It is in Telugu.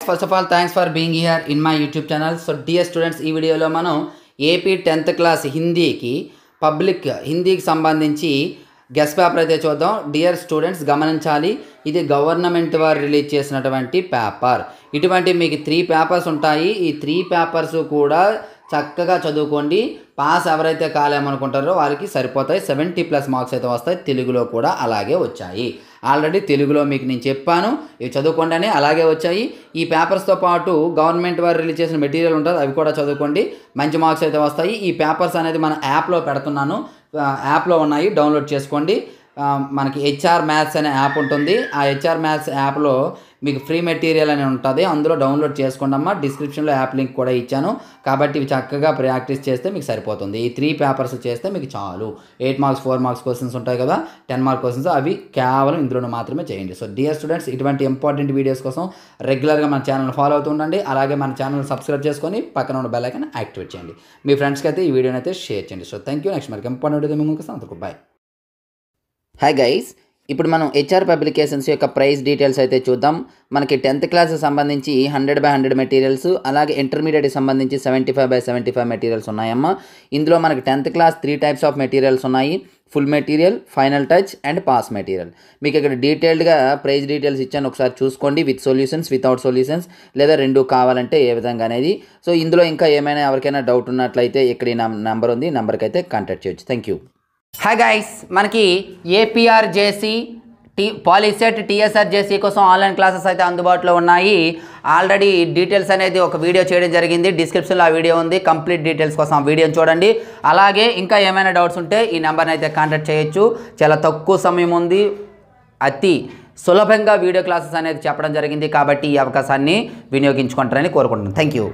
First of all thanks for being here in my YouTube channel. So dear students, ఈ వీడియోలో మనం ఏపీ 10th క్లాస్ హిందీకి పబ్లిక్ హిందీకి సంబంధించి గెస్ట్ పేపర్ అయితే చూద్దాం. డియర్ స్టూడెంట్స్ గమనించాలి, ఇది గవర్నమెంట్ వారు రిలీజ్ చేసినటువంటి పేపర్. ఇటువంటి మీకు 3 పేపర్స్ ఉంటాయి. ఈ 3 పేపర్స్ కూడా చక్కగా చదువుకోండి. పాస్ ఎవరైతే కాలేమనుకుంటారో వారికి సరిపోతాయి. 70+ మార్క్స్ అయితే వస్తాయి. తెలుగులో కూడా అలాగే వచ్చాయి. ఆల్రెడీ తెలుగులో మీకు నేను చెప్పాను, ఇవి చదువుకోండి అని, అలాగే వచ్చాయి. ఈ పేపర్స్తో పాటు గవర్నమెంట్ వారు రిలీజ్ చేసిన మెటీరియల్ ఉంటుంది, అవి కూడా చదువుకోండి. మంచి మార్క్స్ అయితే వస్తాయి. ఈ పేపర్స్ అనేది మన యాప్లో పెడుతున్నాను, యాప్లో ఉన్నాయి, డౌన్లోడ్ చేసుకోండి. మనకి హెచ్ఆర్ మ్యాథ్స్ అనే యాప్ ఉంటుంది. ఆ హెచ్ఆర్ మ్యాథ్స్ యాప్లో మీకు ఫ్రీ మెటీరియల్ అని ఉంటుంది, అందులో డౌన్లోడ్ చేసుకోండి అమ్మా. డిస్క్రిప్షన్లో యాప్ లింక్ కూడా ఇచ్చాను, కాబట్టి ఇవి చక్కగా ప్రాక్టీస్ చేస్తే మీకు సరిపోతుంది. ఈ 3 పేపర్స్ చేస్తే మీకు చాలు. 8 మార్క్స్ 4 మార్క్స్ క్వశ్చన్స్ ఉంటాయి కదా, 10 మార్క్ క్వశ్చన్స్, అవి కేవలం ఇందులో మాత్రమే చేయండి. సో డియర్ స్టూడెంట్స్, ఇటువంటి ఇంపార్టెంట్ వీడియోస్ కోసం రెగ్యులర్గా మన ఛానల్ ఫాలో అవుతూ ఉండండి. అలాగే మన ఛానల్ సబ్స్క్రైబ్ చేసుకొని పక్కన ఉన్న బెల్ ఐకాన్ యాక్టివేట్ చేయండి. మీ ఫ్రెండ్స్కి అయితే ఈ వీడియోని అయితే షేర్ చేయండి. So thank you. నెక్స్ట్ మనకి ఇంపార్టెంట్ వీడియో ముందుకు వస్తాం. అంతకు బాయ్. హాయ్ గైస్, ఇప్పుడు మనం హెచ్ఆర్ పబ్లికేషన్స్ యొక్క ప్రైస్ డీటెయిల్స్ అయితే చూద్దాం. మనకి 10th క్లాస్ సంబంధించి 100/100 మెటీరియల్స్, అలాగే ఇంటర్మీడియట్కి సంబంధించి 75/75 మెటీరియల్స్ ఉన్నాయమ్మా. ఇందులో మనకి 10th class 3 types of materials ఉన్నాయి: full material, final touch and pass material. మీకు ఇక్కడ డీటెయిల్డ్గా ప్రైస్ డీటెయిల్స్ ఇచ్చాను, ఒకసారి చూసుకోండి. విత్ సొల్యూషన్స్, వితౌట్ సొల్యూషన్స్, లేదా 2 కావాలంటే ఏ విధంగా అనేది. సో ఇందులో ఇంకా ఏమైనా ఎవరికైనా డౌట్ ఉన్నట్లయితే ఇక్కడ ఈ నెంబర్ ఉంది, నెంబర్కి అయితే కాంటాక్ట్ చేయొచ్చు. Thank you. హాయ్ గైస్, మనకి ఏపీఆర్జేసీ పాలీసెట్ టీఎస్ఆర్జేసీ కోసం ఆన్లైన్ క్లాసెస్ అయితే అందుబాటులో ఉన్నాయి. ఆల్రెడీ డీటెయిల్స్ అనేది ఒక వీడియో చేయడం జరిగింది, డిస్క్రిప్షన్లో ఆ వీడియో ఉంది. కంప్లీట్ డీటెయిల్స్ కోసం ఆ వీడియోని చూడండి. అలాగే ఇంకా ఏమైనా డౌట్స్ ఉంటే ఈ నెంబర్ని అయితే కాంటాక్ట్ చేయొచ్చు. చాలా తక్కువ సమయం ఉంది, అతి సులభంగా వీడియో క్లాసెస్ అనేది చెప్పడం జరిగింది, కాబట్టి ఈ అవకాశాన్ని వినియోగించుకుంటారని కోరుకుంటున్నాను. Thank you.